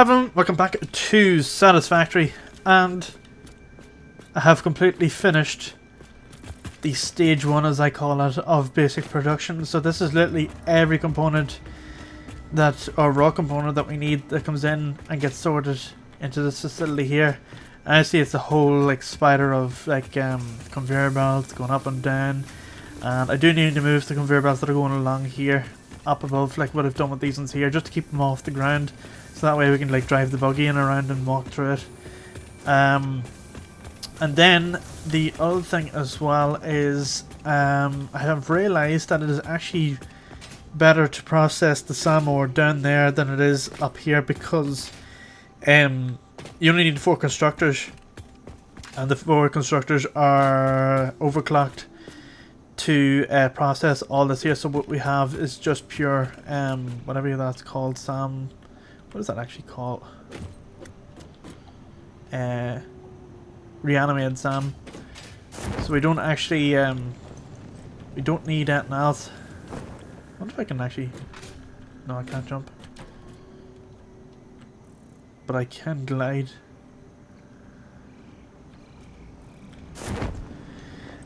Everyone, welcome back to Satisfactory, and I have completely finished the stage 1, as I call it, of basic production. So this is literally every component that, or raw component that we need that comes in and gets sorted into this facility here. And I see it's a whole like spider of like conveyor belts going up and down, and I do need to move the conveyor belts that are going along here up above, like what I've done with these ones here, just to keep them off the ground. So that way we can like drive the buggy in around and walk through it. And then the other thing as well is I have realised that it is actually better to process the sand ore down there than it is up here, because you only need 4 constructors, and the 4 constructors are overclocked to process all this here. So what we have is just pure whatever that's called, what is that actually called? Reanimated SAM. So we don't actually we don't need anything else. I wonder if I can actually, no, I can't jump, but I can glide.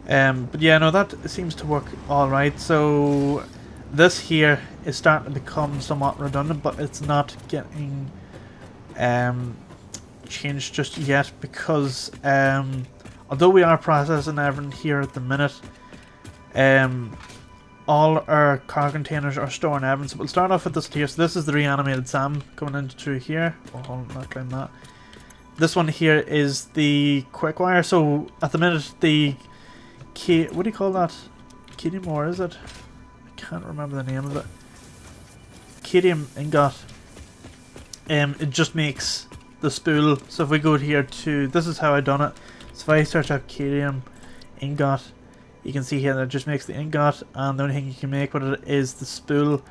But yeah, no, that seems to work alright. So this here is starting to become somewhat redundant, but it's not getting changed just yet, because although we are processing everything here at the minute, all our car containers are storing everything. So we'll start off with this here. So this is the reanimated SAM coming in through here. Oh, hold on, not claim that. This one here is the quick wire. So at the minute, the what do you call that? Cadmium ore, is it? I can't remember the name of it. Cadmium ingot. It just makes the spool. So if we go here to, this is how I done it. So if I search up cadmium ingot, you can see here that it just makes the ingot, and the only thing you can make with it is the spool.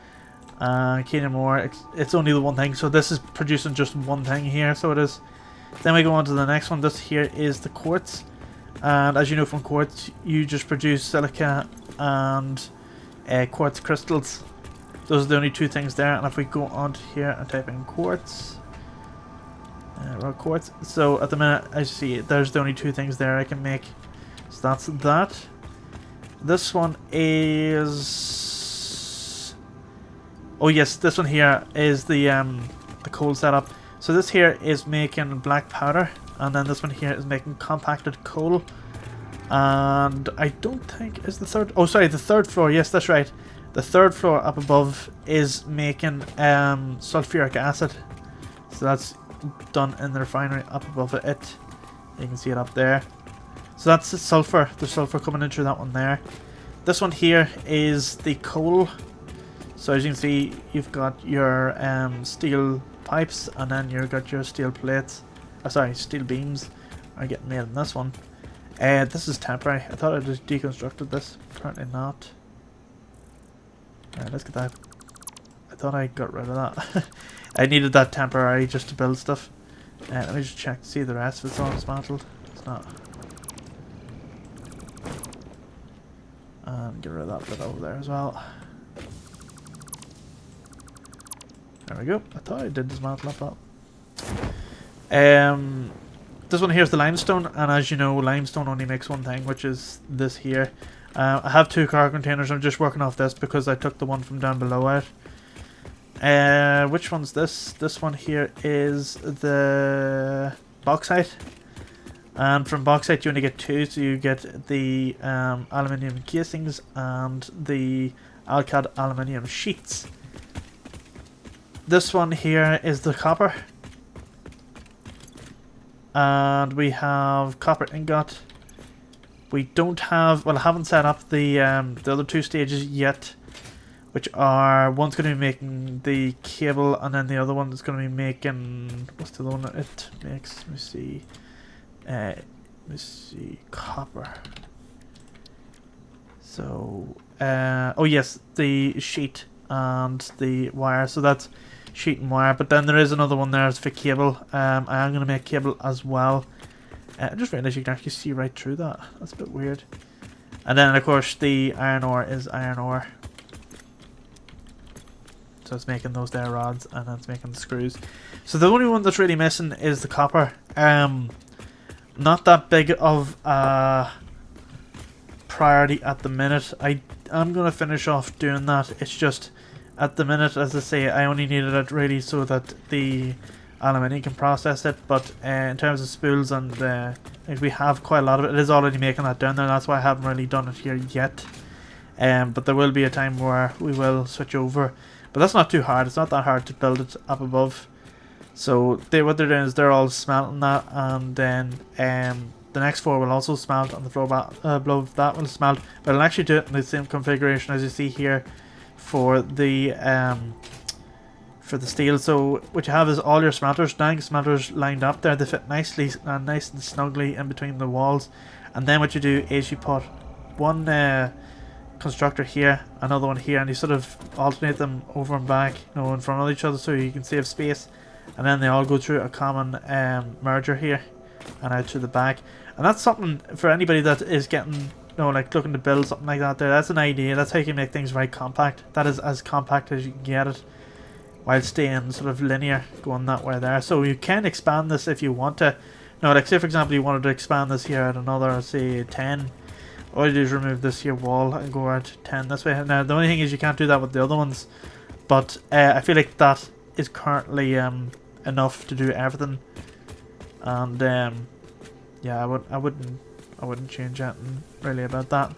Cadmium ore, it's only the one thing. So this is producing just one thing here. So it is. Then we go on to the next one. This here is the quartz. And as you know from quartz, you just produce silica and quartz crystals. Those are the only 2 things there. And if we go on to here and type in quartz, raw quartz. So at the minute, as you see, there's the only 2 things there I can make. So that's that. This one is, oh yes, this one here is the coal setup. So this here is making black powder, and then this one here is making compacted coal. And I don't think is the third, oh sorry, the third floor, yes that's right, the third floor up above is making sulfuric acid. So that's done in the refinery up above it. You can see it up there. So that's the sulfur coming in through that one there. This one here is the coal. So as you can see, you've got your steel pipes, and then you've got your steel plates. Oh, sorry, steel beams are getting made in this one. This is temporary. I thought I just deconstructed this. Apparently not. Let's get that. I thought I got rid of that. I needed that temporary just to build stuff. Let me just check to see the rest of it's all dismantled. It's not. And get rid of that bit over there as well. There we go. I thought I did dismantle that. This one here is the limestone, and as you know, limestone only makes one thing, which is this here. I have 2 car containers. I'm just working off this because I took the one from down below out. Which one's this? This one here is the bauxite, and from bauxite you only get 2, so you get the aluminium casings and the Alcad aluminium sheets. This one here is the copper, and we have copper ingot. We don't have, well, I haven't set up the other 2 stages yet, which are, one's going to be making the cable, and then the other one is going to be making, what's the other one it makes? Let me see, copper. So oh yes, the sheet and the wire. So that's sheet and wire, but then there is another one there for cable. I am going to make cable as well. I just realised you can actually see right through that. That's a bit weird. And then of course the iron ore is iron ore. So it's making those there rods, and then it's making the screws. So the only one that's really missing is the copper. Not that big of a priority at the minute. I'm going to finish off doing that. It's just at the minute, as I say, I only needed it really so that the aluminium can process it. But in terms of spools and like we have quite a lot of it. It is already making that down there. That's why I haven't really done it here yet. But there will be a time where we will switch over. But that's not too hard. It's not that hard to build it up above. So what they're doing is they're all smelting that, and then the next 4 will also smelt, and the floor below that will smelt. But it'll actually do it in the same configuration as you see here for the steel. So what you have is all your smelters, 9 smelters lined up there. They fit nicely and nice and snugly in between the walls. And then what you do is you put one constructor here, another one here, and you sort of alternate them over and back, in front of each other, so you can save space. And then they all go through a common merger here and out to the back. And that's something for anybody that is getting, like looking to build something like that there. That's an idea. That's how you can make things very compact. That is as compact as you can get it, while staying sort of linear, going that way there. So you can expand this if you want to. Like say for example you wanted to expand this here at another, say 10. All you do is remove this here wall and go out 10 this way. Now the only thing is you can't do that with the other ones. But I feel like that is currently enough to do everything. And yeah, I wouldn't change anything really about that.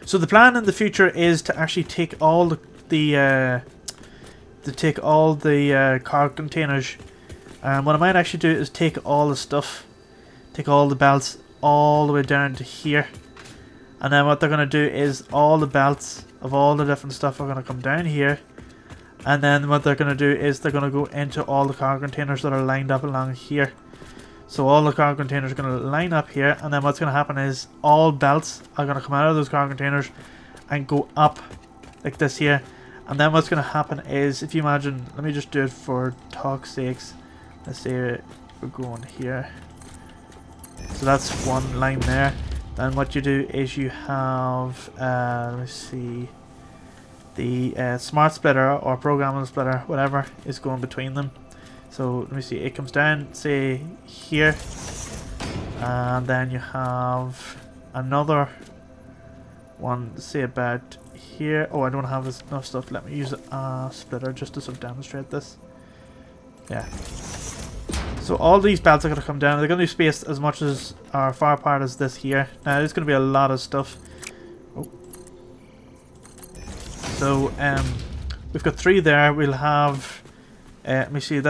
So the plan in the future is to actually take all the car containers. And what I might actually do is take all the stuff, take all the belts all the way down to here. And then what they're going to do is all the belts of all the different stuff are going to come down here. And then what they're going to do is they're going to go into all the car containers that are lined up along here. So all the car containers are going to line up here, and then what's going to happen is all belts are going to come out of those car containers and go up like this here. And then what's going to happen is, if you imagine, let me just do it for talk's sakes. Let's say we're going here. So that's one line there. Then what you do is you have, let me see, the smart splitter or programmable splitter, whatever, is going between them. So let me see, it comes down, say, here, and then you have another one, say, about here. Oh, I don't have enough stuff. Let me use a splitter just to sort of demonstrate this. Yeah. So all these belts are going to come down. They're going to be spaced as much as, or far apart as this here. Now, there's going to be a lot of stuff. Oh. So, we've got 3 there. We'll have... let me see,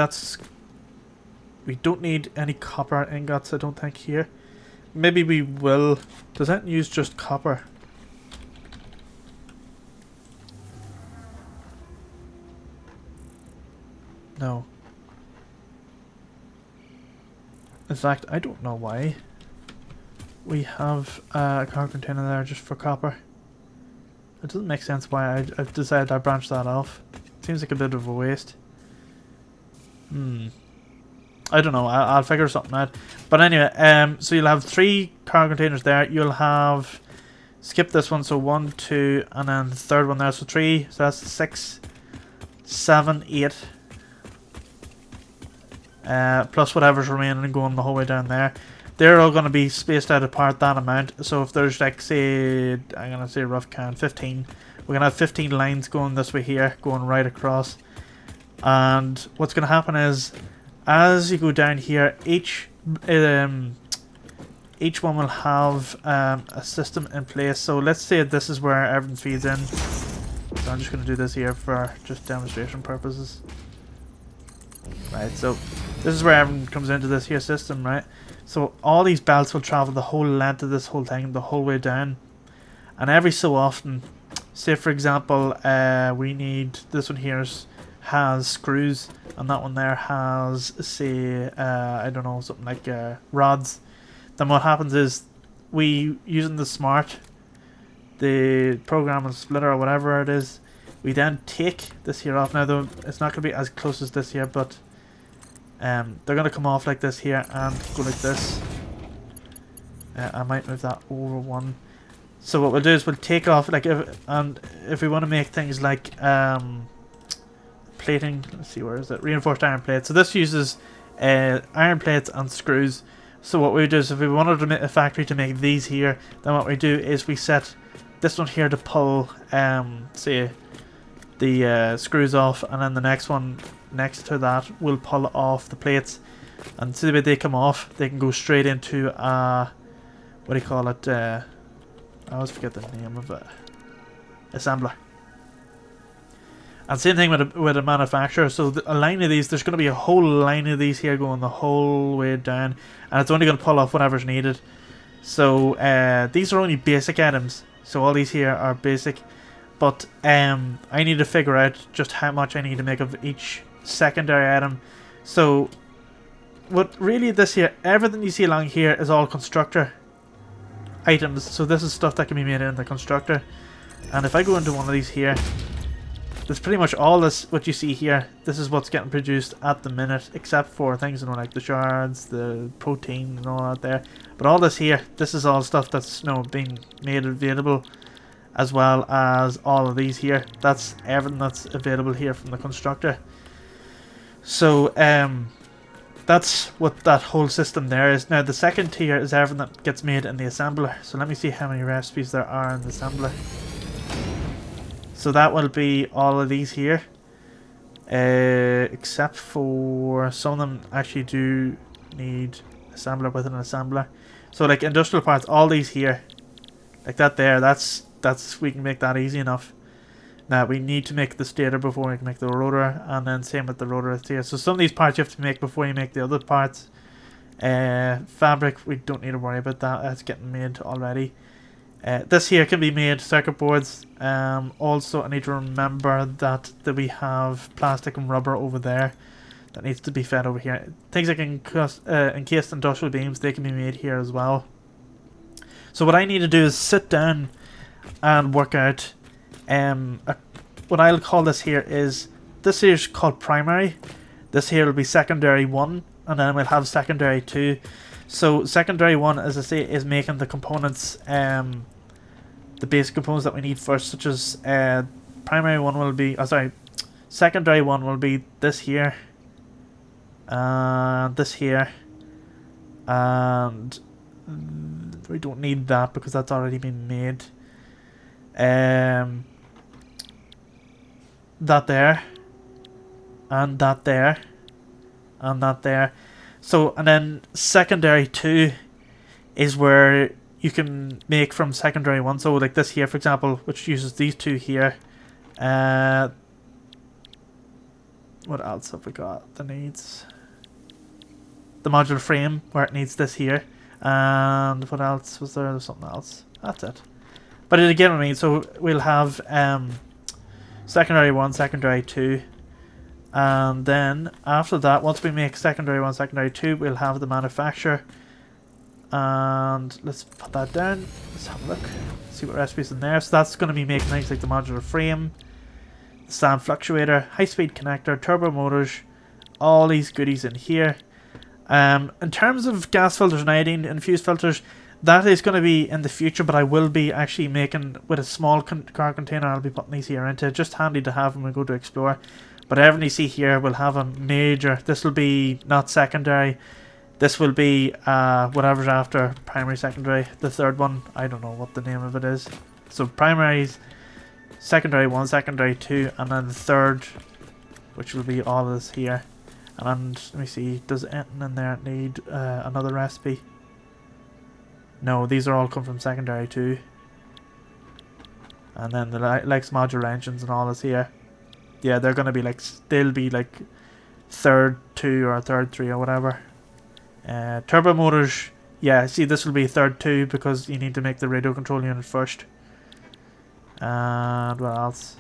we don't need any copper ingots, I don't think, here. Maybe we will. Does that use just copper? No. In fact, I don't know why we have a car container there just for copper. It doesn't make sense why I've decided I branched that off. Seems like a bit of a waste. I don't know. I'll figure something out. But anyway, so you'll have 3 car containers there. You'll have, skip this one, so 1, 2, and then the third one there. So 3. So that's 6, 7, 8. Plus whatever's remaining and going the whole way down there. They're all going to be spaced out apart that amount. So if there's like, say, I'm going to say rough count, 15. We're going to have 15 lines going this way here, going right across. And what's going to happen is, as you go down here, each one will have a system in place. So let's say this is where everything feeds in. So I'm just going to do this here for just demonstration purposes. Right, so this is where everything comes into this here system, right? So all these belts will travel the whole length of this whole thing, the whole way down. And every so often, say for example, we need, this one here has screws, and that one there has, say, I don't know, something like rods. Then what happens is, we, using the programmable splitter or whatever it is, we then take this here off. Now though, it's not going to be as close as this here, but they're going to come off like this here and go like this. I might move that over one. So what we'll do is we'll take off, like, if we want to make things like, plating. Let's see, where is it? Reinforced iron plates. So this uses iron plates and screws. So what we do is, if we wanted to make a factory to make these here, then what we do is we set this one here to pull, say, the screws off, and then the next one next to that will pull off the plates. And see the way they come off, they can go straight into what do you call it? I always forget the name of it. Assembler. And same thing with a manufacturer. So a line of these, there's going to be a whole line of these here going the whole way down, and it's only going to pull off whatever's needed. So these are only basic items. So all these here are basic, but I need to figure out just how much I need to make of each secondary item. So what really this here, everything you see along here is all constructor items. So this is stuff that can be made in the constructor. And if I go into one of these here, there's pretty much all this, what you see here, this is what's getting produced at the minute, except for things, you know, like the shards, the protein and all that there. But all this here, this is all stuff that's, you know, being made available, as well as all of these here. That's everything that's available here from the constructor. So that's what that whole system there is. Now the second tier is everything that gets made in the assembler. So let me see how many recipes there are in the assembler. So that will be all of these here, except for some of them actually do need assembler within an assembler. So like industrial parts, all these here, like that there, that's we can make that easy enough. Now we need to make the stator before we can make the rotor, and then same with the rotor here. So some of these parts you have to make before you make the other parts. Fabric, we don't need to worry about that, that's getting made already. This here can be made circuit boards. Also I need to remember that we have plastic and rubber over there that needs to be fed over here. Things like encased industrial beams, they can be made here as well. So what I need to do is sit down and work out what I'll call this here is, this here is called primary, this here will be secondary 1, and then we'll have secondary 2. So secondary 1, as I say, is making the components, the basic components that we need first, such as primary 1 will be, secondary 1 will be this here, this here, and we don't need that because that's already been made. That there, and that there, and that there. So, and then secondary 2 is where you can make from secondary 1. So like this here, for example, which uses these two here. What else have we got that needs? The modular frame, where it needs this here. And what else was there? There's something else. That's it. But it again, I mean, so we'll have secondary 1, secondary 2. And then after that, once we make secondary 1, secondary 2, we'll have the manufacturer. And let's put that down. Let's have a look. See what recipes in there. So that's going to be making things like the modular frame, the stand fluctuator, high speed connector, turbo motors, all these goodies in here. In terms of gas filters and iodine infused filters, that is going to be in the future, but I will be actually making, with a small car container, I'll be putting these here into. Just handy to have when we go to explore. But everything you see here will have a major, this will be not secondary, this will be whatever's after primary, secondary. The third one, I don't know what the name of it is. So primaries, secondary 1, secondary 2, and then the third, which will be all of this here. And let me see, does anything in there need another recipe? No, these are all come from secondary 2. And then the likes modular engines and all this here. Yeah, they're gonna be like, they'll be like third 2 or third 3 or whatever. Turbo motors, yeah, see this will be third 2 because you need to make the radio control unit first. And what else?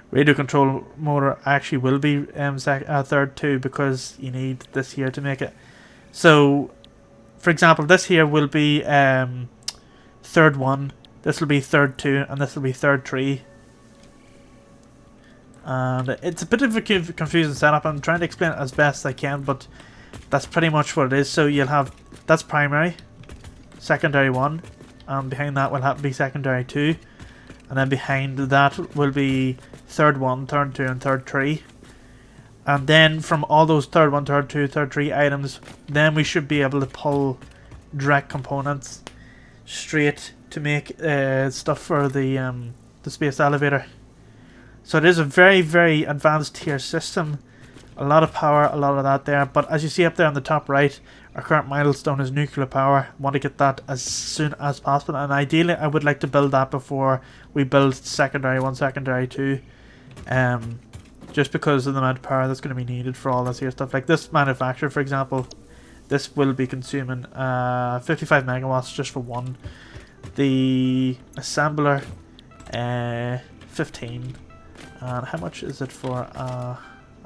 Radio control motor actually will be third 2 because you need this here to make it. So, for example, this here will be third 1, this will be third 2, and this will be third 3. And it's a bit of a confusing setup. I'm trying to explain it as best I can, but that's pretty much what it is. So you'll have, that's primary, secondary 1, and behind that will have to be secondary 2. and then behind that will be third 1, third 2, and third 3. And then from all those third 1, third 2, third 3 items, then we should be able to pull direct components straight to make stuff for the space elevator. So it is a very, very advanced tier system. A lot of power, a lot of that there. But as you see up there on the top right, our current milestone is nuclear power. Want to get that as soon as possible. And ideally, I would like to build that before we build secondary 1, secondary 2. Just because of the amount of power that's going to be needed for all this here stuff. Like this manufacturer, for example, this will be consuming 55 megawatts just for one. The assembler, 15. And how much is it for? I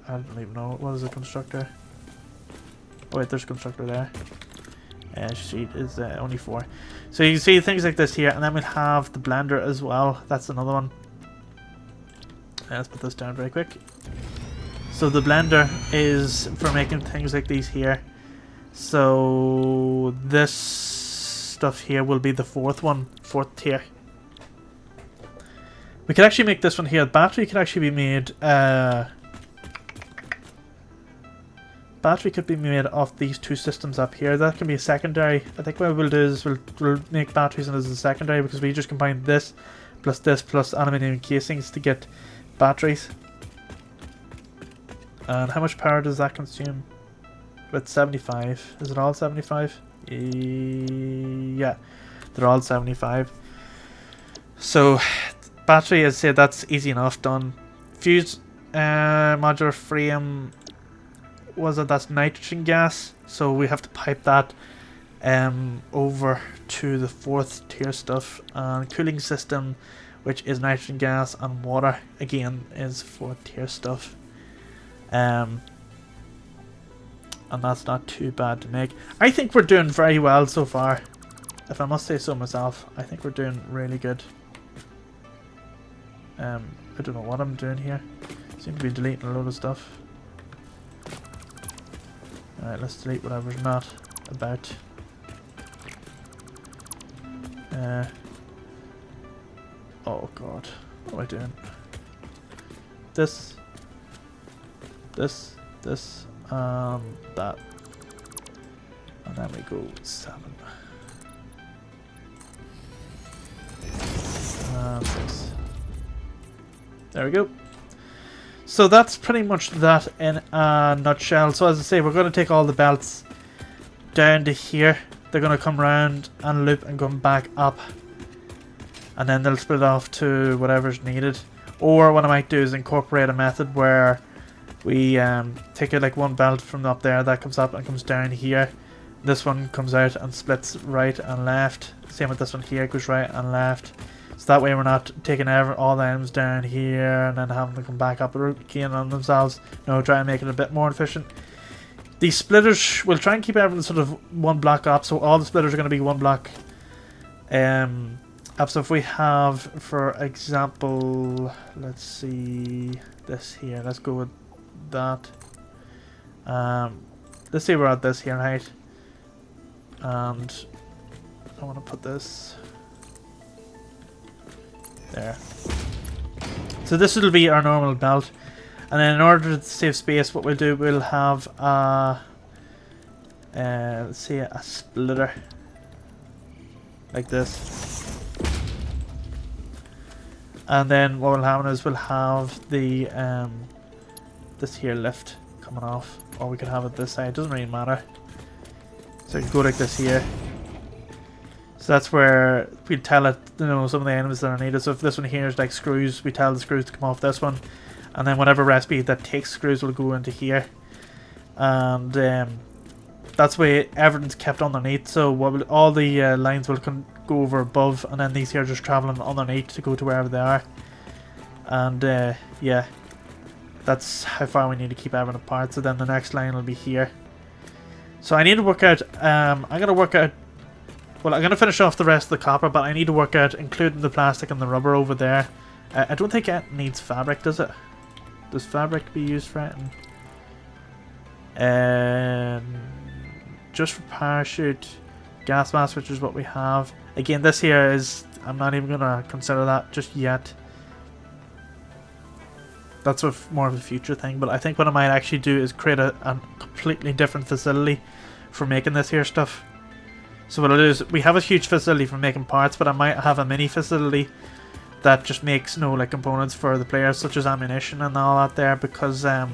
don't even know. What is a constructor? Oh wait, there's a constructor there. Sheet is only 4. So you can see things like this here, and then we'll have the blender as well. That's another one. Let's put this down very quick. So the blender is for making things like these here. So this stuff here will be the fourth tier. We could actually make this one here. Battery could actually be made. Battery could be made off these two systems up here. That can be a secondary. I think what we'll do is we'll make batteries as a secondary, because we just combine this plus aluminium casings to get batteries. And how much power does that consume? With 75. Is it all 75? Yeah, they're all 75. So battery, as I said, that's easy enough done. Fuse modular frame, that's nitrogen gas, so we have to pipe that over to the 4th tier stuff. And cooling system, which is nitrogen gas and water, again is 4th tier stuff. And that's not too bad to make. I think we're doing very well so far, if I must say so myself. I think we're doing really good. I don't know what I'm doing here. Seem to be deleting a load of stuff. Alright, let's delete whatever's not about. Oh god, what am I doing? This, that. And then we go 7. And 6. There we go. So that's pretty much that in a nutshell. So as I say, we're going to take all the belts down to here. They're going to come round and loop and come back up. And then they'll split off to whatever's needed. Or what I might do is incorporate a method where we take it like one belt from up there that comes up and comes down here. This one comes out and splits right and left. Same with this one here, goes right and left. So that way we're not taking all the items down here and then having to come back up again on themselves. No, try and make it a bit more efficient. These splitters, we'll try and keep everything sort of one block up, so all the splitters are going to be one block up. So if we have, for example, let's see this here, let's go with that. Let's say we're at this here in height, and I want to put this there. So this will be our normal belt, and then in order to save space, what we'll do, we'll have let's say a splitter like this, and then what will happen is we'll have the this here lift coming off, or we could have it this side, doesn't really matter. So you can go like this here. So that's where we tell it, you know, some of the items that are needed. So if this one here is like screws, we tell the screws to come off this one, and then whatever recipe that takes screws will go into here, and that's why everything's kept underneath. So what will, all the lines will go over above, and then these here are just traveling underneath to go to wherever they are. And yeah, that's how far we need to keep everything apart. So then the next line will be here. So I need to work out, I'm going to work out, well, I'm going to finish off the rest of the copper, but I need to work out including the plastic and the rubber over there. I don't think it needs fabric, does it? Does fabric be used for it? Just for parachute, gas mask, which is what we have. Again, this here is I'm not even gonna consider that just yet. That's more of a future thing, but I think what I might actually do is create a completely different facility for making this here stuff. So what I'll do is, we have a huge facility for making parts, but I might have a mini facility that just makes like components for the players, such as ammunition and all that there, because it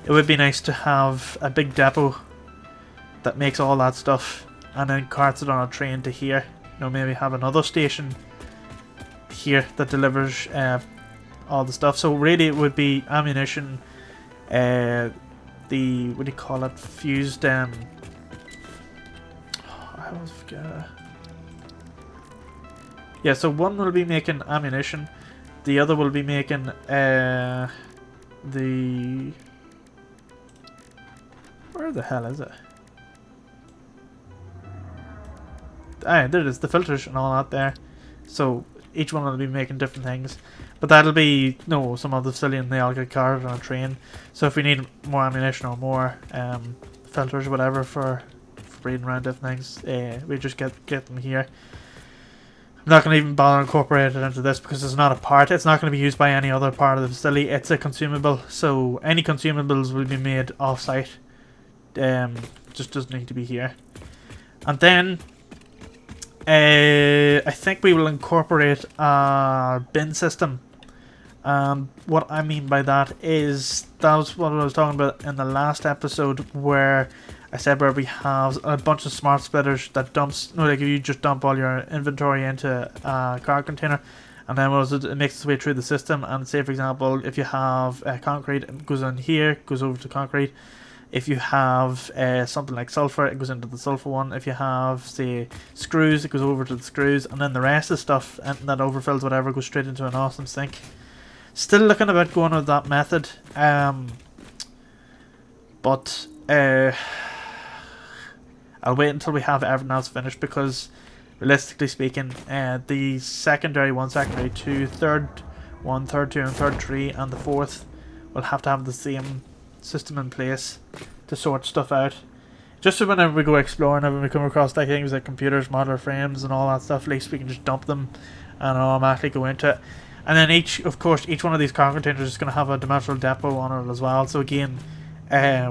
would be nice to have a big depot that makes all that stuff and then carts it on a train to here. Maybe have another station here that delivers all the stuff. So really it would be ammunition, the, what do you call it, fused, I always forget. Yeah, so one will be making ammunition, the other will be making the, where the hell is it? Ah, there it is, the filters and all that there. So each one will be making different things, but that'll be some other facility, and they all get carted on a train. So if we need more ammunition or more filters or whatever for breeding around different things, we just get them here. I'm not going to even bother incorporating it into this because it's not a part. It's not going to be used by any other part of the facility. It's a consumable, so any consumables will be made off-site. Just doesn't need to be here. And then I think we will incorporate a bin system. What I mean by that is, that was what I was talking about in the last episode, where I said where we have a bunch of smart splitters that dumps, like if you just dump all your inventory into a car container, and then it makes its way through the system. And say for example, if you have concrete, it goes in here, goes over to concrete. If you have something like sulfur, it goes into the sulfur one. If you have, say, screws, it goes over to the screws, and then the rest of the stuff and that overfills whatever goes straight into an awesome sink. Still looking about going with that method, but I'll wait until we have everything else finished, because realistically speaking, the secondary 1, secondary 2, third 1, third 2, and third 3, and the fourth will have to have the same system in place to sort stuff out. Just so whenever we go exploring, and when we come across like things like computers, modular frames, and all that stuff, at least we can just dump them and automatically go into it. And then each one of these car containers is going to have a dimensional depot on it as well. So again,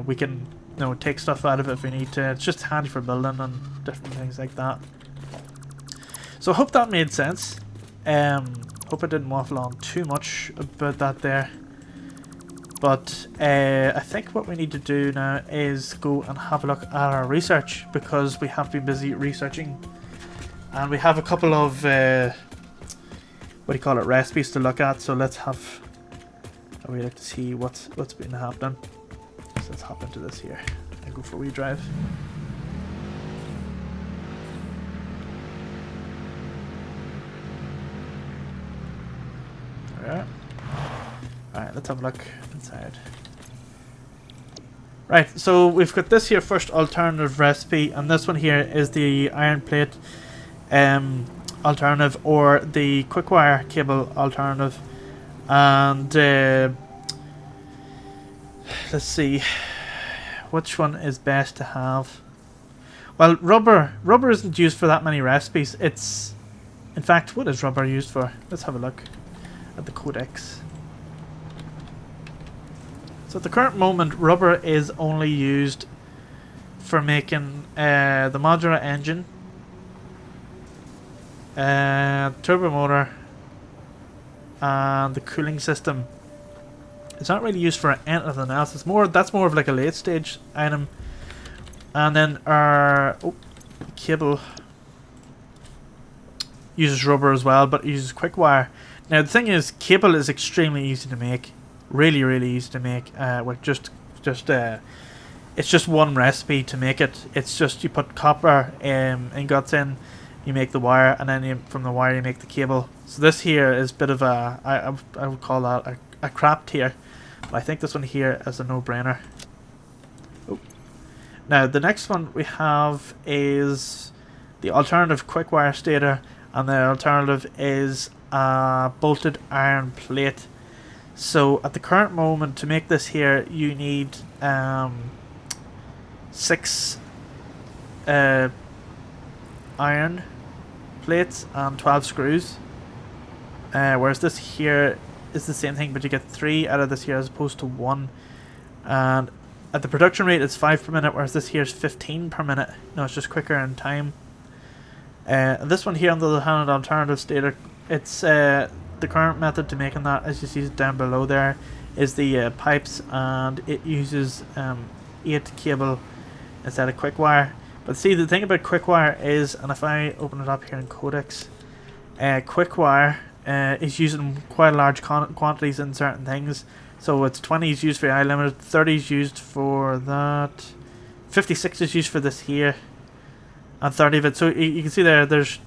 we can take stuff out of it if we need to. It's just handy for building and different things like that. So I hope that made sense. Hope I didn't waffle on too much about that there. But I think what we need to do now is go and have a look at our research, because we have been busy researching, and we have a couple of recipes to look at. So let's have a wee look to see what's been happening. So let's hop into this here and go for a wee drive. Alright, let's have a look inside. Right, so we've got this here first alternative recipe, and this one here is the iron plate alternative, or the quick wire cable alternative. And let's see, which one is best to have? Well, rubber isn't used for that many recipes. It's, in fact, what is rubber used for? Let's have a look at the codex. So at the current moment, rubber is only used for making the modular engine, turbo motor, and the cooling system. It's not really used for anything else. That's more of like a late stage item. And then our cable uses rubber as well, but it uses quick wire. Now the thing is, cable is extremely easy to make. Really easy to make. With it's just one recipe to make it. It's just you put copper ingots in, you make the wire, and then from the wire you make the cable. So this here is a bit of a, I would call that a crap tier. But I think this one here is a no-brainer. Now the next one we have is the alternative quick wire stator, and the alternative is a bolted iron plate. So at the current moment, to make this here, you need 6 iron plates and 12 screws. Whereas this here is the same thing, but you get 3 out of this here as opposed to 1. And at the production rate it's 5 per minute, whereas this here is 15 per minute. No, it's just quicker in time. This one here, on the other hand, alternative stator, it's the current method to making that, as you see down below there, is the pipes, and it uses 8 cable instead of quick wire. But see, the thing about quick wire is, and if I open it up here in Codex, quick wire is using quite large quantities in certain things. So it's 20 is used for eye limit, 30 is used for that, 56 is used for this here, and 30 of it. So you can see there's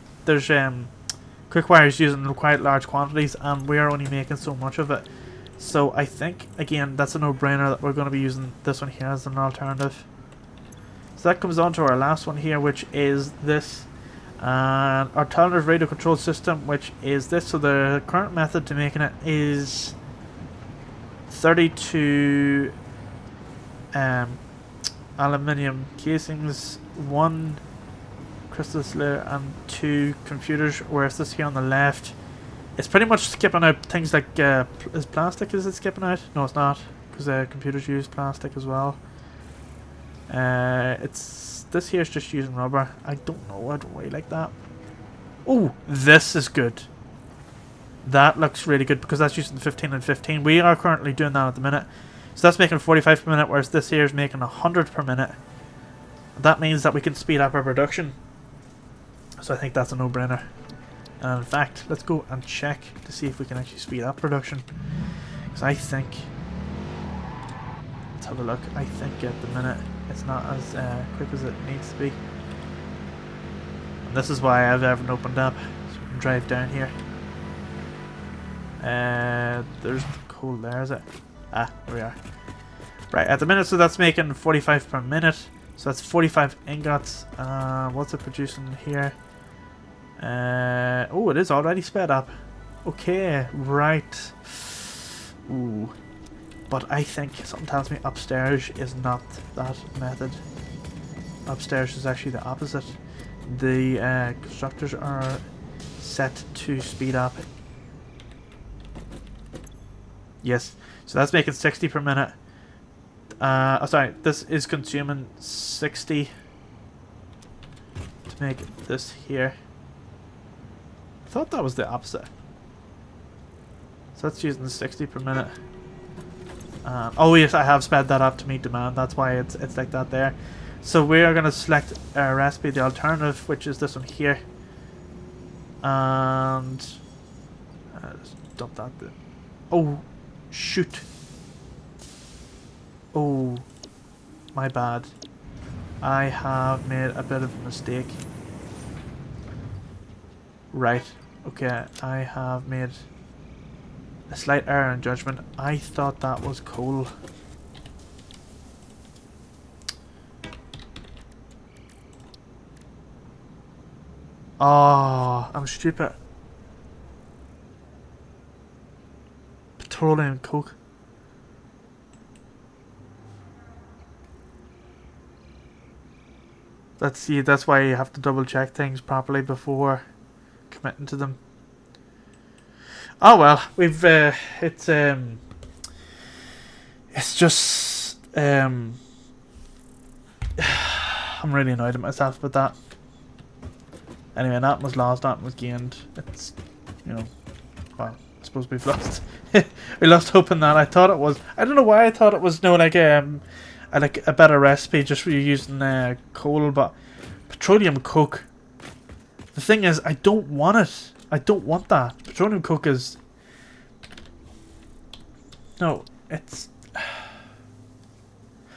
quick wire is using quite large quantities, and we are only making so much of it. So I think, again, that's a no-brainer that we're going to be using this one here as an alternative. So that comes on to our last one here, which is this. And alternative radio control system, which is this. So the current method to making it is 32 aluminium casings, 1 crystal slayer, and 2 computers, whereas this here on the left, it's pretty much skipping out things like is plastic, is it skipping out? No, it's not, because computers use plastic as well. It's this here's just using rubber. I don't know, I don't really like that. Oh, this is good. That looks really good because that's using 15 and 15. We are currently doing that at the minute. So that's making 45 per minute, whereas this here is making 100 per minute. That means that we can speed up our production. So I think that's a no-brainer. And in fact, let's go and check to see if we can actually speed up production. Because I think, let's have a look, I think at the minute it's not as quick as it needs to be. And this is why I've ever opened up. So we can drive down here. There's the coal there, is it? Ah, there we are. Right, at the minute, so that's making 45 per minute. So that's 45 ingots. What's it producing here? Oh, it is already sped up. Okay, right. Ooh. But I think something tells me upstairs is not that method. Upstairs is actually the opposite. The constructors are set to speed up. Yes, so that's making 60 per minute. Oh, sorry, this is consuming 60 to make this here. I thought that was the opposite. So that's using 60 per minute. Oh yes, I have sped that up to meet demand. That's why it's like that there. So we are going to select our recipe, the alternative, which is this one here. And just dump that there. Oh, shoot. Oh, my bad. I have made a bit of a mistake. Right, okay, I have made a slight error in judgment. I thought that was coal. Oh, I'm stupid. Petroleum coke. That's why you have to double check things properly before committing to them. Oh well, we've it's just I'm really annoyed at myself with that. Anyway, that was lost, that was gained. It's, you know, well, I suppose we've lost. We lost hope in that. I thought it was. I don't know why I thought it was. No, like a better recipe just for using coal, but petroleum coke. The thing is, I don't want it. I don't want that. Petroleum coke is... No, it's...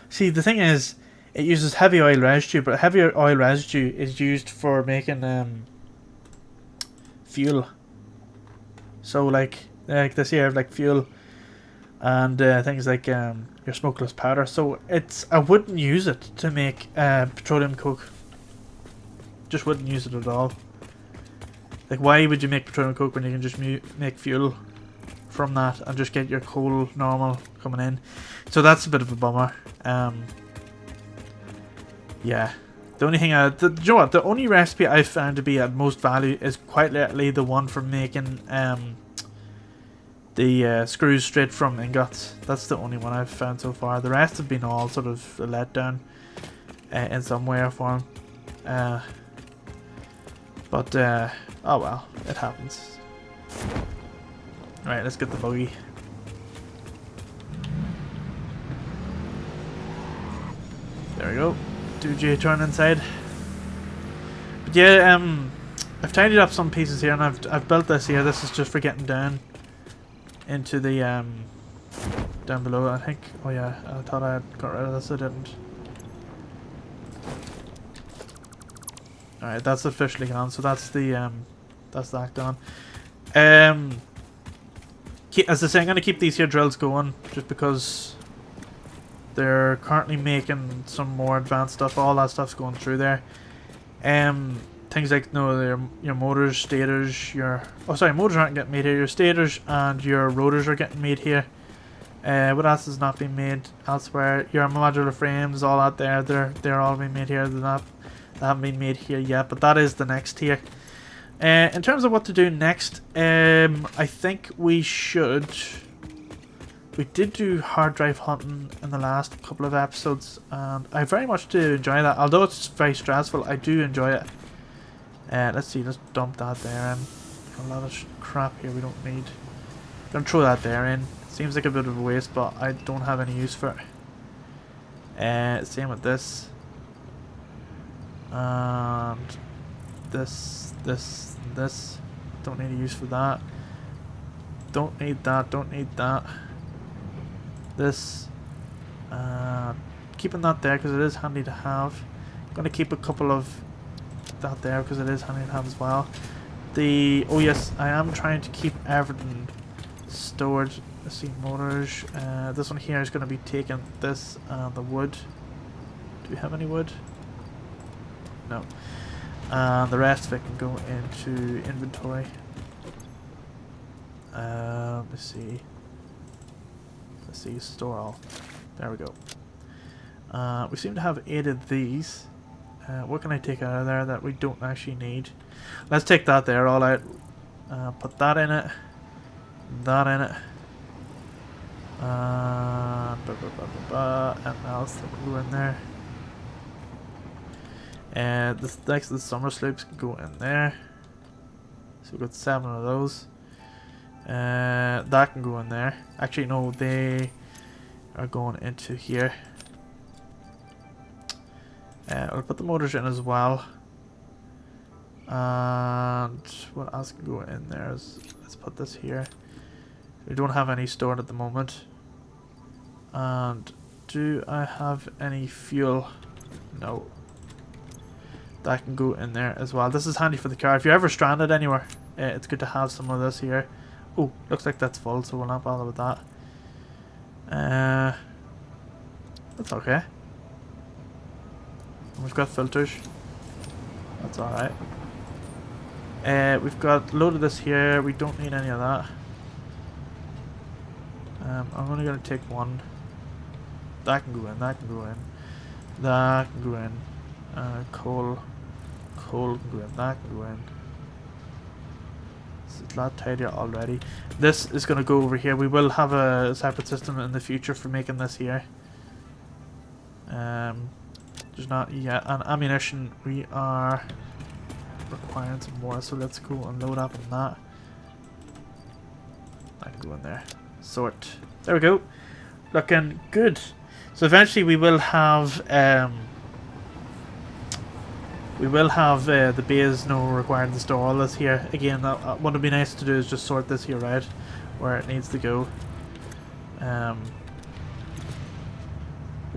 See, the thing is, it uses heavy oil residue, but heavy oil residue is used for making fuel. So like this here, like fuel and things like your smokeless powder. So it's, I wouldn't use it to make petroleum coke. Just wouldn't use it at all. Like, why would you make petroleum coke when you can just make fuel from that and just get your coal normal coming in? So that's a bit of a bummer. Yeah, The only thing, do you know what? The only recipe I've found to be at most value is quite literally the one for making the screws straight from ingots. That's the only one I've found so far. The rest have been all sort of a letdown in some way or form. But oh well, it happens. Right, let's get the buggy. There we go. 2J turn inside. But yeah, I've tidied up some pieces here, and I've built this here. This is just for getting down into the down below. I think. Oh yeah, I thought I had got rid of this. I didn't. All right, that's officially gone. So that's the that's that gone. As I say, I'm gonna keep these here drills going just because they're currently making some more advanced stuff. All that stuff's going through there. Things like your motors, stators, motors aren't getting made here. Your stators and your rotors are getting made here. What else has not been made elsewhere? Your modular frames, all out there, they're all being made here. They haven't been made here yet, but that is the next tier. In terms of what to do next, I think we should. We did do hard drive hunting in the last couple of episodes, and I very much do enjoy that. Although it's very stressful, I do enjoy it. Let's see, let's dump that there in. A lot of crap here we don't need. Gonna throw that there in. Seems like a bit of a waste, but I don't have any use for it. Same with this. And this. Don't need a use for that. Don't need that, don't need that. This. Keeping that there because it is handy to have. Going to keep a couple of that there because it is handy to have as well. Oh yes, I am trying to keep everything stored. Let's see, motors. This one here is going to be taking this and the wood. Do we have any wood? No. And the rest of it can go into inventory. Let's see. Let's see, store all. There we go. We seem to have 8 of these. What can I take out of there that we don't actually need? Let's take that there all out. Put that in it. That in it. And else that will go in there. This next the summer slopes can go in there. So we've got 7 of those. That can go in there. Actually no, they are going into here. I'll put the motors in as well. And what else can go in there? Let's put this here. We don't have any stored at the moment. And do I have any fuel? No. That can go in there as well. This is handy for the car. If you're ever stranded anywhere, it's good to have some of this here. Oh, looks like that's full, so we'll not bother with that. That's okay. We've got filters. That's alright. We've got a load of this here. We don't need any of that. I'm only going to take one. That can go in, that can go in. That can go in. Coal can go in, that can go in. It's a lot tidier already. This is going to go over here. We will have a separate system in the future for making this here. There's not yet. And ammunition, we are requiring some more, so let's go and load up on that. That can go in there. Sort. There we go. Looking good. So eventually we will have the base required to store all this here. Again, what would be nice to do is just sort this here out where it needs to go.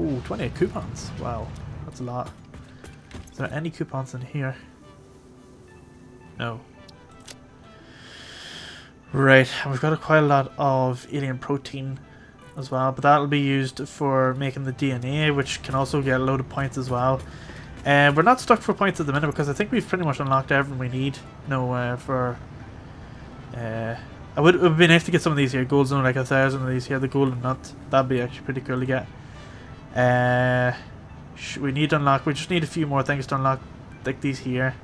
Ooh, 28 coupons. Wow, that's a lot. Is there any coupons in here? No. Right, and we've got quite a lot of alien protein as well, but that'll be used for making the DNA, which can also get a load of points as well. We're not stuck for points at the minute because I think we've pretty much unlocked everything we need. It would be nice to get some of these here. Gold zone, like 1,000 of these here. The golden nut, that'd be actually pretty cool to get. we need to unlock. We just need a few more things to unlock, like these here.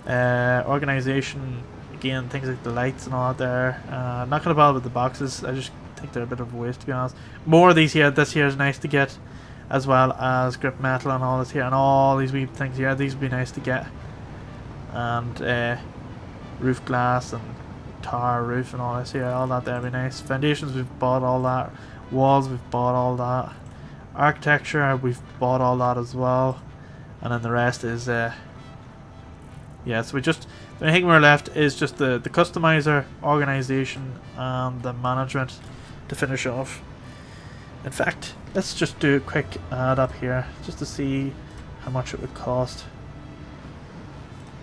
Organization, again, things like the lights and all that there. Not gonna bother with the boxes. I just think they're a bit of a waste, to be honest. More of these here. This here is nice to get, as well as grip metal and all this here, and all these wee things here. These would be nice to get. And roof glass and tar roof and all this here. All that there would be nice. Foundations, we've bought all that. Walls, we've bought all that. Architecture, we've bought all that as well. And then the rest is yeah, so the only thing we're left is just the customizer, organization, and the management to finish off. In fact, let's just do a quick add up here just to see how much it would cost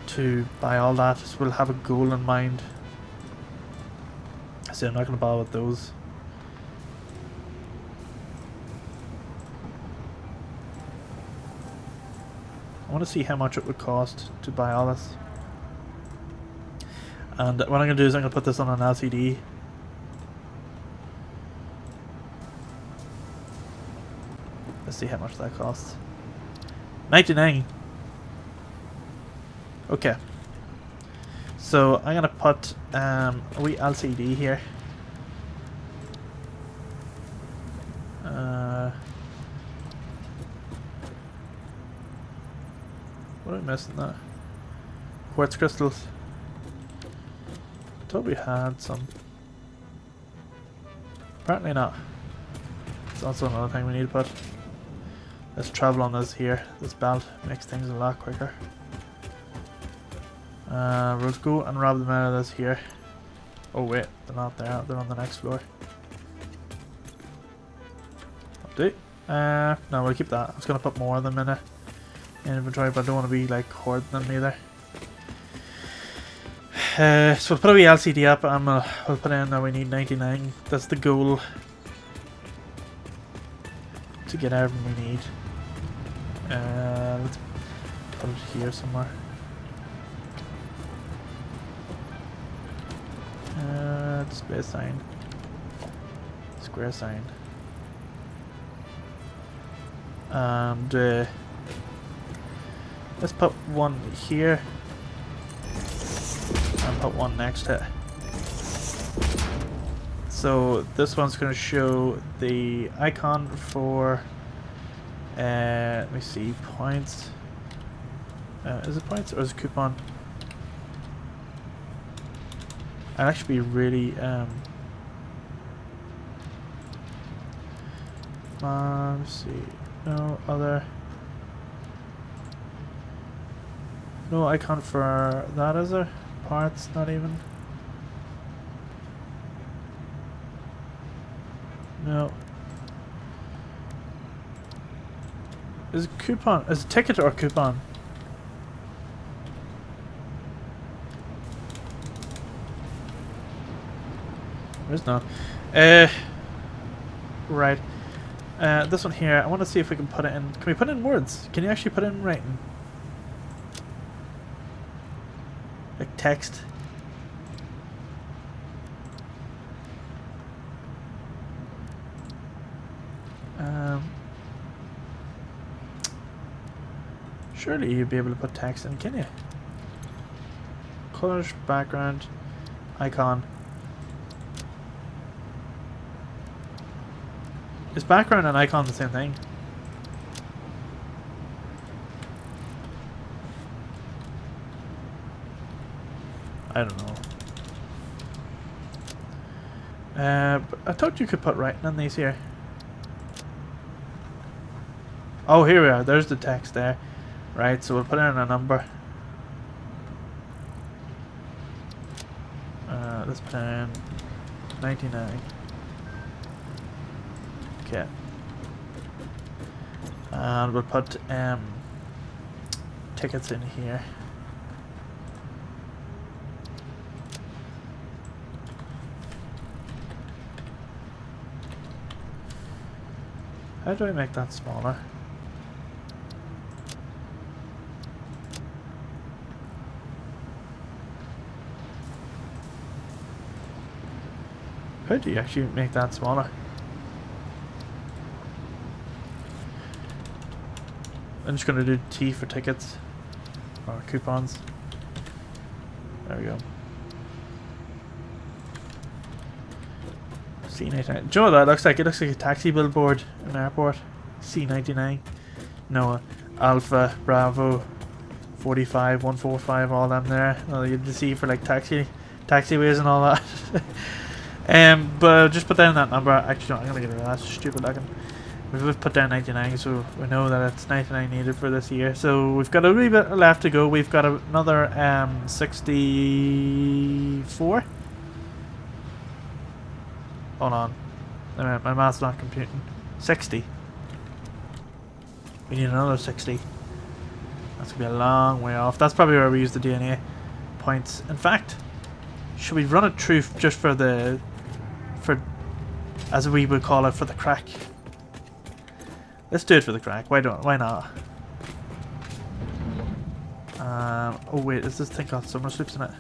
to buy all that. So we'll have a goal in mind. So I'm not going to bother with those. I want to see how much it would cost to buy all this. And what I'm going to do is I'm going to put this on an LCD. Let's see how much that costs. 99. Okay. So I'm going to put a wee LCD here. What am I missing there? Quartz crystals. Thought we had some. Apparently not. It's also another thing we need to put. Let's travel on this here. This belt makes things a lot quicker. We'll go and rob them out of this here. Oh wait, they're not there. They're on the next floor. Update. No, we'll keep that. I was gonna put more of them in inventory, but I don't want to be like hoarding them either. So we'll put a wee LCD up and we'll put in that we need 99. That's the goal to get everything we need. Let's put it here somewhere. Display sign. Square sign. And let's put one here. And put one next to it. So this one's going to show the icon for let me see, points. Is it points or is it coupon? I'd actually be really let's see, no other, no icon for that, is there? Parts, not even. No. Is it coupon? Is it ticket or coupon? There's not. Right. This one here, I want to see if we can put it in. Can we put in words? Can you actually put it in writing? Like text? Surely you'd be able to put text in, can you? Colors, background, icon. Is background and icon the same thing? I don't know. But I thought you could put writing on these here. Oh, here we are. There's the text there. Right, so we'll put in a number. Let's put in 99. Okay. And we'll put tickets in here. How do I make that smaller? How do you actually make that smaller? I'm just going to do T for tickets. Or coupons. There we go. C99. Do you know what that looks like? It looks like a taxi billboard in an airport. C99. No, Alpha, Bravo, 45, 145, all them there. Well, you can see for like taxiways and all that. But just put down that number. Actually, no, I'm gonna get rid of that. Stupid looking. We've put down 99, so we know that it's 99 needed for this year. So we've got a wee bit left to go. We've got another 64. Hold on. My math's not computing. 60. We need another 60. That's going to be a long way off. That's probably where we use the DNA points. In fact, should we run it through just for the... as we would call it, for the crack? Let's do it for the crack. Why not? Oh wait, has this thing got summer slips in it?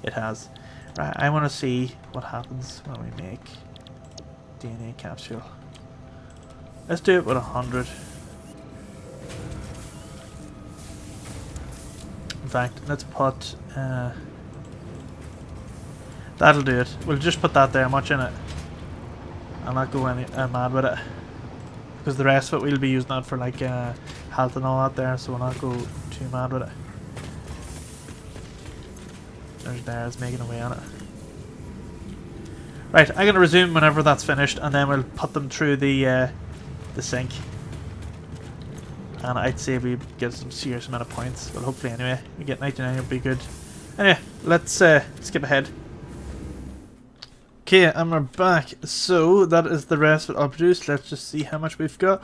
It has. Right, I want to see what happens when we make DNA capsule. Let's do it with 100. In fact, let's put... that'll do it. We'll just put that there, much in it. I'll not go any mad with it. Because the rest of it we'll be using that for like health and all that there, so we'll not go too mad with it. There's making away on it. Right, I'm gonna resume whenever that's finished, and then we'll put them through the sink. And I'd say we get some serious amount of points. Well, hopefully anyway, we get 99, it'll be good. Anyway, let's skip ahead. Okay, and we're back. So that is the rest of it all produced. Let's just see how much we've got.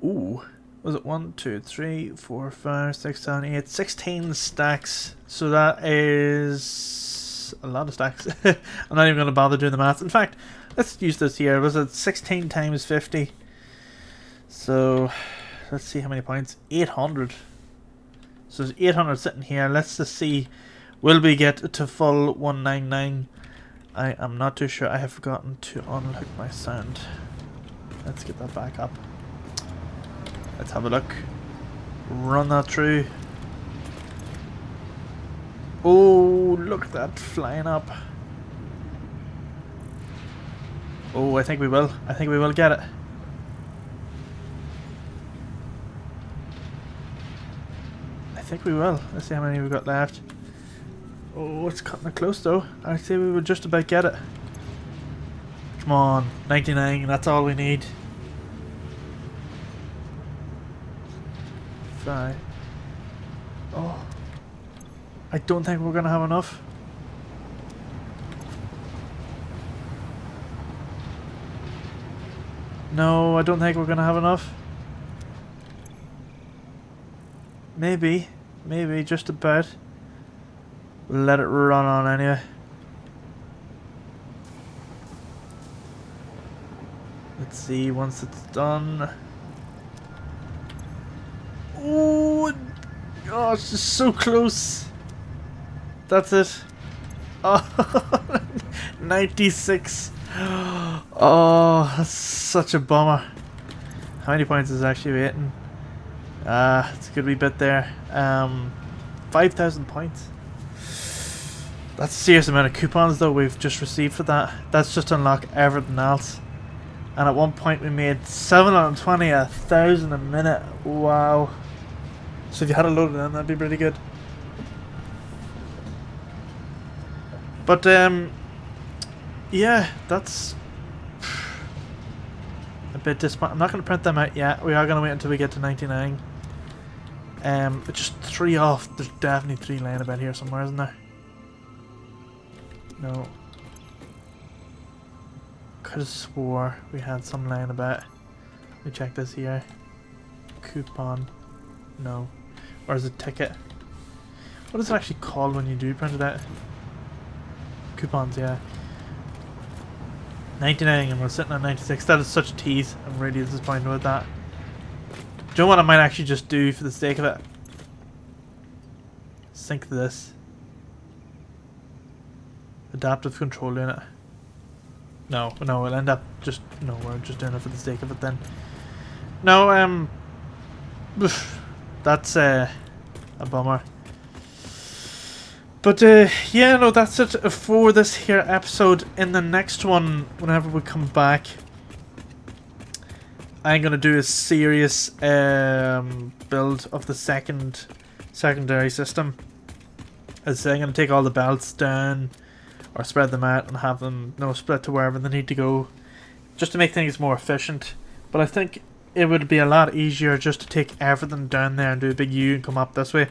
Ooh. Was it 1, 2, 3, 4, 5, 6, 7, 8, 16 stacks. So that is a lot of stacks. I'm not even going to bother doing the maths. In fact, let's use this here. Was it 16 times 50? So let's see how many points. 800. So there's 800 sitting here. Let's just see. Will we get to full 199? I am not too sure. I have forgotten to unhook my sound. Let's get that back up. Let's have a look. Run that through. Oh, look at that flying up. Oh, I think we will. I think we will get it. I think we will. Let's see how many we've got left. Oh, it's cutting it close though. I'd say we would just about get it. Come on, 99, that's all we need. 5. Oh, I don't think we're gonna have enough. No, I don't think we're gonna have enough. Maybe, just about. Let it run on anyway. Let's see once it's done. Oh, oh, it's just so close. That's it. Oh, 96. Oh, that's such a bummer. How many points is actually waiting? It's a good wee bit there. 5,000 points. That's a serious amount of coupons though we've just received for that. That's just unlock everything else. And at one point we made 720,000 a minute. Wow. So if you had a load of them, that'd be pretty good. But yeah, that's a bit disappointing. I'm not going to print them out yet. We are going to wait until we get to 99. But just 3 off. There's definitely 3 laying about here somewhere, isn't there? No. Could have swore we had some laying about. Let me check this here. Coupon. No. Or is it ticket? What is it actually called when you do print it out? Coupons, yeah. 99 and we're sitting at 96. That is such a tease. I'm really disappointed with that. Do you know what I might actually just do for the sake of it? Sync this. Adaptive control unit. No, we'll end up just... No, we're just doing it for the sake of it then. No, That's a bummer. But yeah, no, that's it for this here episode. In the next one, whenever we come back, I'm gonna do a serious build of the secondary system. As I'm gonna take all the belts down, or spread them out and have them split to wherever they need to go, just to make things more efficient. But I think it would be a lot easier just to take everything down there and do a big U and come up this way.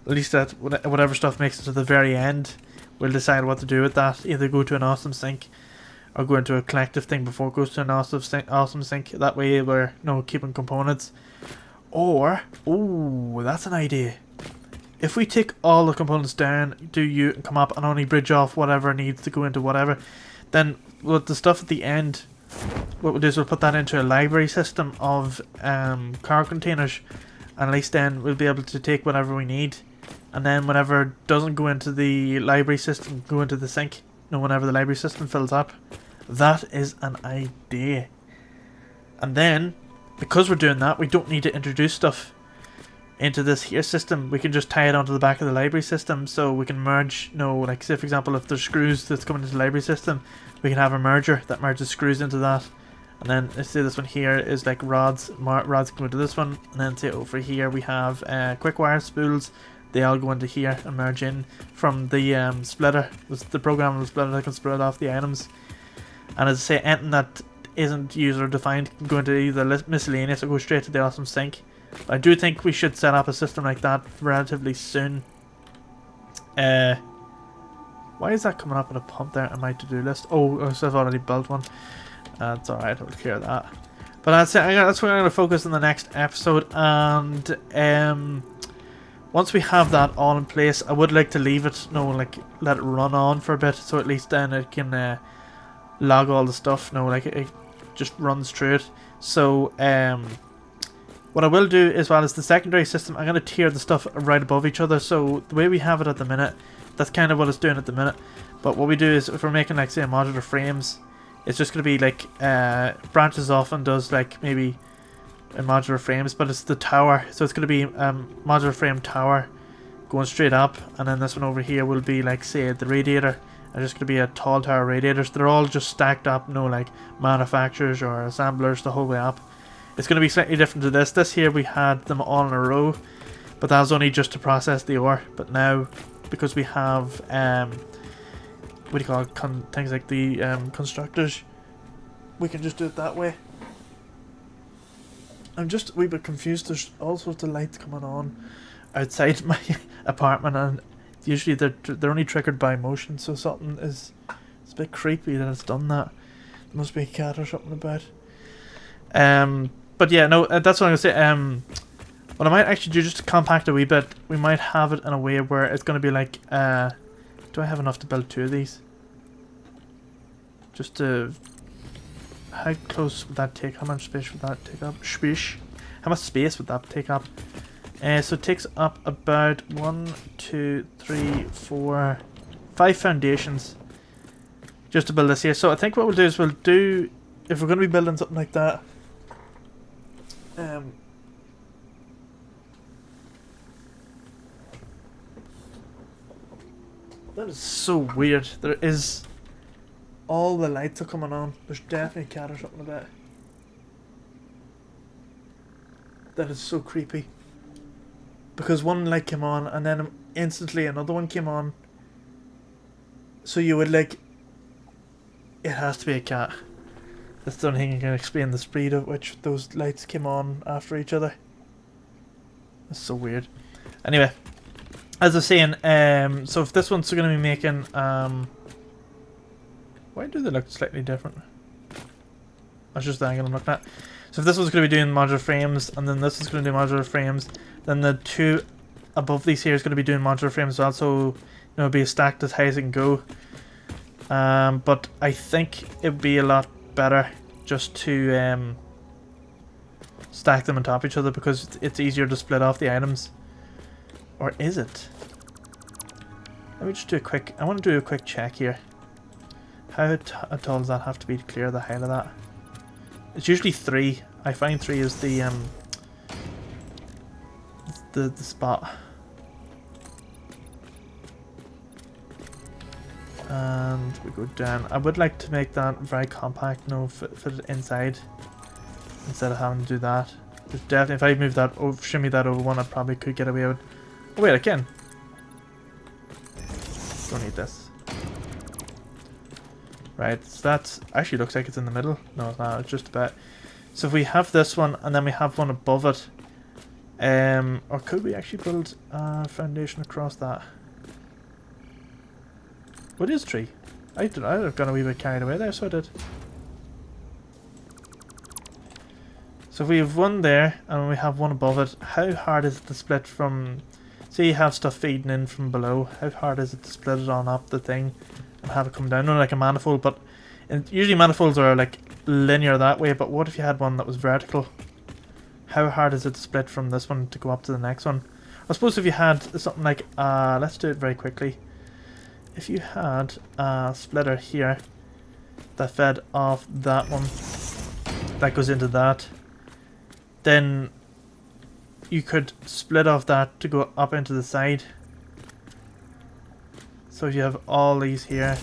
At least that whatever stuff makes it to the very end, we'll decide what to do with that. Either go to an awesome sync or go into a collective thing before it goes to an awesome sync. That way we're keeping components. Or, oh, that's an idea. If we take all the components down, do U and come up and only bridge off whatever needs to go into whatever, then with the stuff at the end, what we'll do is we'll put that into a library system of car containers, and at least then we'll be able to take whatever we need, and then whatever doesn't go into the library system go into the sink, whenever the library system fills up. That is an idea. And then, because we're doing that, we don't need to introduce stuff into this here system. We can just tie it onto the back of the library system, so we can merge, like say for example if there's screws that's coming into the library system, we can have a merger that merges screws into that. And then let's say this one here is like rods go into this one, and then say over here we have quick wire spools, they all go into here and merge in from the splitter. The programmable splitter that can split off the items. And as I say, anything that isn't user defined can go into either miscellaneous or go straight to the awesome sync. But I do think we should set up a system like that relatively soon. Why is that coming up in a pump there in my to-do list? Oh, so I've already built one. That's alright, I'll clear that. But that's it. That's where I'm going to focus in the next episode. And once we have that all in place, I would like to leave it, let it run on for a bit, so at least then it can log all the stuff. It just runs through it. So what I will do as well as the secondary system, I'm going to tier the stuff right above each other. So the way we have it at the minute, that's kind of what it's doing at the minute. But what we do is, if we're making like say modular frames, it's just going to be like branches off and does like maybe in modular frames, but it's the tower. So it's going to be modular frame tower going straight up, and then this one over here will be like say the radiator. And just going to be a tall tower radiators. They're all just stacked up, like manufacturers or assemblers the whole way up. It's going to be slightly different to this. This here we had them all in a row, but that was only just to process the ore. But now, because we have what do you call it, things like the constructors, we can just do it that way. I'm just a wee bit confused. There's all sorts of lights coming on outside my apartment, and usually they're only triggered by motion, so something it's a bit creepy that it's done that. There must be a cat or something about. But yeah, no, that's what I'm gonna say. What I might actually do, just to compact a wee bit, we might have it in a way where it's gonna be like, do I have enough to build 2 of these? Just to, how close would that take? How much space would that take up? How much space would that take up? So it takes up about 1, 2, 3, 4, 5 foundations just to build this here. So I think what we'll do is we'll do, if we're going to be building something like that, that is so weird. There is, all the lights are coming on. There's definitely a cat or something about it. That is so creepy. Because one light came on and then instantly another one came on. So you would like, it has to be a cat. That's the only thing I can explain the speed at which those lights came on after each other. That's so weird. Anyway, as I was saying, so if this one's going to be making, why do they look slightly different? That's just the angle I'm looking at. So if this one's going to be doing modular frames, and then this is going to do modular frames, then the 2 above these here is going to be doing modular frames as well, so it'll be stacked as high as it can go. But I think it would be a lot better just to stack them on top of each other, because it's easier to split off the items. Or is it? Let me just do a quick, I want to do a quick check here. How tall does that have to be to clear the height of that? It's usually 3. I find 3 is the the spot. And we go down. I would like to make that very compact, fit it inside instead of having to do that. There's definitely, if I move that over, shimmy that over one, I probably could get away with. Oh wait, I can. Don't need this. Right, so that actually looks like it's in the middle. No, it's not. It's just about. So if we have this one and then we have one above it, or could we actually build a foundation across that? What is tree? I've got a wee bit carried away there, so I did. So if we have one there and we have one above it, how hard is it to split from... Say you have stuff feeding in from below, how hard is it to split it on up the thing and have it come down? Not like a manifold, but usually manifolds are like linear that way, but what if you had one that was vertical? How hard is it to split from this one to go up to the next one? I suppose if you had something like... let's do it very quickly. If you had a splitter here that fed off that one, that goes into that, then you could split off that to go up into the side. So you have all these here,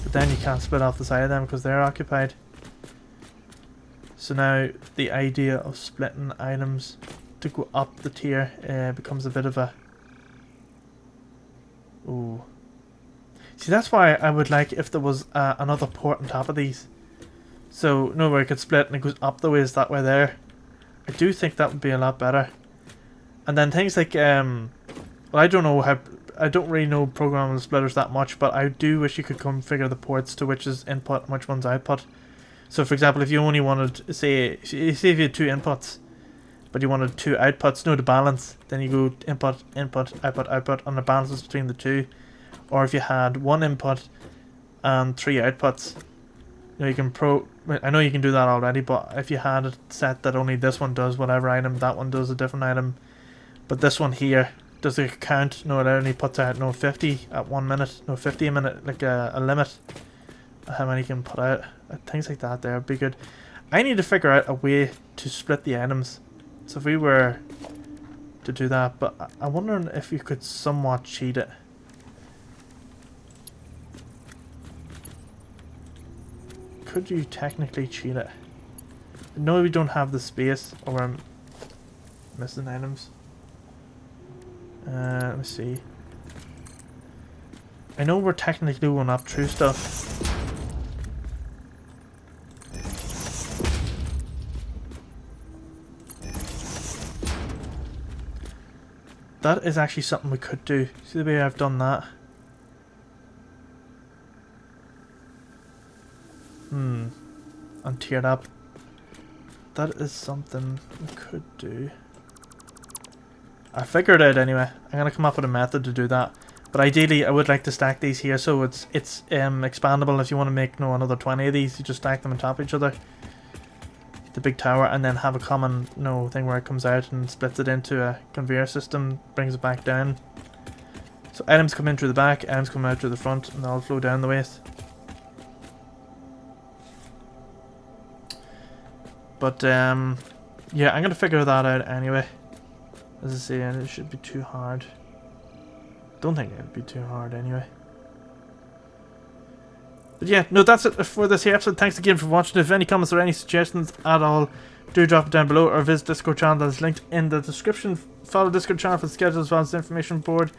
but then you can't split off the side of them because they're occupied. So now the idea of splitting items to go up the tier becomes a bit of a... Ooh. See, that's why I would like if there was another port on top of these. So, no, where it could split and it goes up the ways that way there. I do think that would be a lot better. And then things like, well, I don't know how, I don't really know programming splitters that much, but I do wish you could configure the ports to which is input and which one's output. So, for example, if you only wanted, say if you had 2 inputs, but you wanted 2 outputs, to balance, then you go input, input, output, output, and the balances between the 2. Or if you had 1 input and 3 outputs, you can I know you can do that already, but if you had it set that only this one does whatever item, that one does a different item, but this one here does a count, it only puts out 50 at 1 minute, 50 a minute, like a limit how many you can put out. Things like that there would be good. I need to figure out a way to split the items. So if we were to do that, but I'm wondering if you could somewhat cheat it. Could you technically cheat it? No, we don't have the space, or we're missing items. Let me see. I know we're technically going up through stuff. That is actually something we could do. See the way I've done that? And tiered up. That is something we could do. I figured it out anyway. I'm gonna come up with a method to do that. But ideally, I would like to stack these here so it's expandable. If you want to make another 20 of these, you just stack them on top of each other. The big tower, and then have a common thing where it comes out and splits it into a conveyor system, brings it back down. So items come in through the back, items come out through the front, and they all flow down the waist. But yeah, I'm gonna figure that out anyway. As I say, it should be too hard. Don't think it'd be too hard anyway. But yeah, no, that's it for this here episode. Thanks again for watching. If any comments or any suggestions at all, do drop it down below, or visit Discord channel that is linked in the description. Follow Discord channel for the schedule as well as the information board.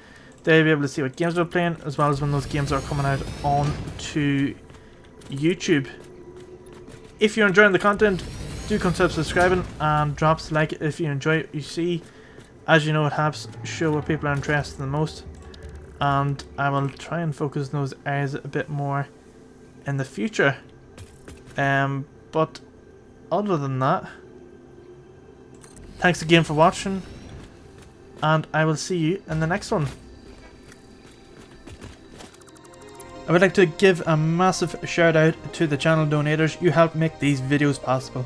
There you'll be able to see what games we're playing, as well as when those games are coming out on to YouTube. If you're enjoying the content, do consider subscribing and drop a like if you enjoy it. You see, as you know, it helps show what people are interested in the most, and I will try and focus on those areas a bit more in the future. But other than that, thanks again for watching, and I will see you in the next one. I would like to give a massive shout out to the channel donators. You help make these videos possible.